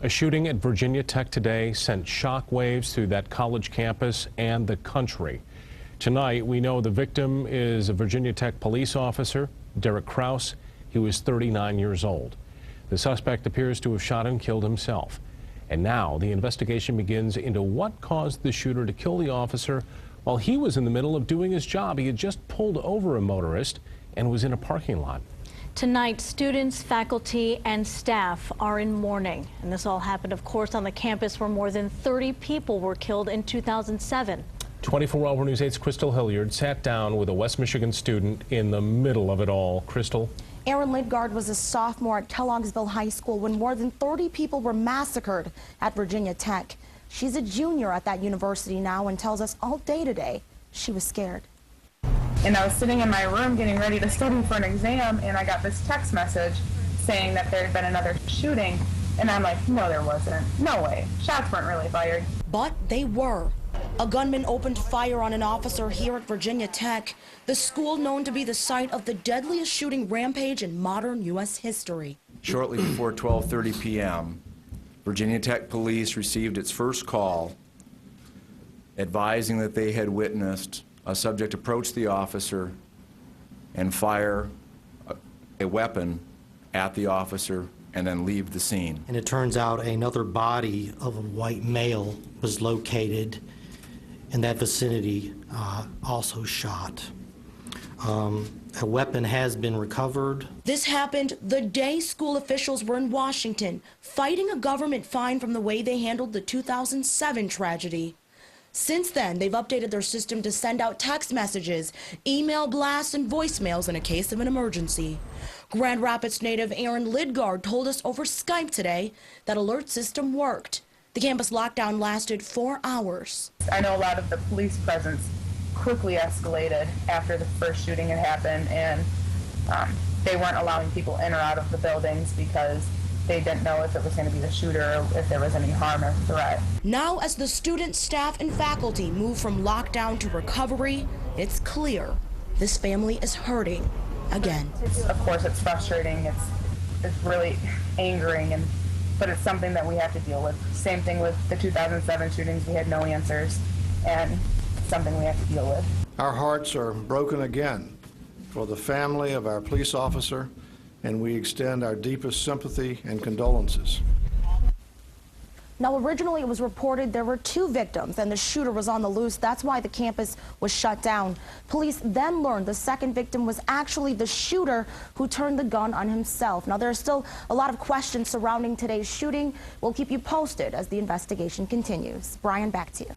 A shooting at Virginia Tech today sent shockwaves through that college campus and the country. Tonight, we know the victim is a Virginia Tech police officer, Derek Kraus. He was 39 years old. The suspect appears to have shot and killed himself. And now the investigation begins into what caused the shooter to kill the officer while he was in the middle of doing his job. He had just pulled over a motorist and was in a parking lot. Tonight, students, faculty, and staff are in mourning. And this all happened, of course, on the campus where more than 30 people were killed in 2007. 24 Hour News 8's Crystal Hilliard sat down with a West Michigan student in the middle of it all. Crystal? Erin Lidgard was a sophomore at Kelloggsville High School when more than 30 people were massacred at Virginia Tech. She's a junior at that university now and tells us all day today she was scared. And I was sitting in my room getting ready to study for an exam, and I got this text message saying that there had been another shooting. And I'm like, no, there wasn't. No way. Shots weren't really fired. But they were. A gunman opened fire on an officer here at Virginia Tech, the school known to be the site of the deadliest shooting rampage in modern U.S. history. Shortly before 12:30 p.m., Virginia Tech police received its first call advising that they had witnessed a subject approach the officer and fire a weapon at the officer and then leave the scene. And it turns out another body of a white male was located in that vicinity, also shot. A weapon has been recovered. This happened the day school officials were in Washington fighting a government fine from the way they handled the 2007 tragedy. Since then, they've updated their system to send out text messages, email blasts, and voicemails in a case of an emergency. Grand Rapids native Erin Lidgard told us over Skype today that alert system worked. The campus lockdown lasted 4 hours. I know a lot of the police presence quickly escalated after the first shooting had happened, and they weren't allowing people in or out of the buildings because they didn't know if it was going to be the shooter or if there was any harm or threat. Now, as the students, staff, and faculty move from lockdown to recovery, it's clear this family is hurting again. Of course, it's frustrating. It's really angering, but it's something that we have to deal with. Same thing with the 2007 shootings. We had no answers, and it's something we have to deal with. Our hearts are broken again for the family of our police officer, and we extend our deepest sympathy and condolences. Now, originally it was reported there were 2 victims and the shooter was on the loose. That's why the campus was shut down. Police then learned the second victim was actually the shooter who turned the gun on himself. Now, there are still a lot of questions surrounding today's shooting. We'll keep you posted as the investigation continues. Brian, back to you.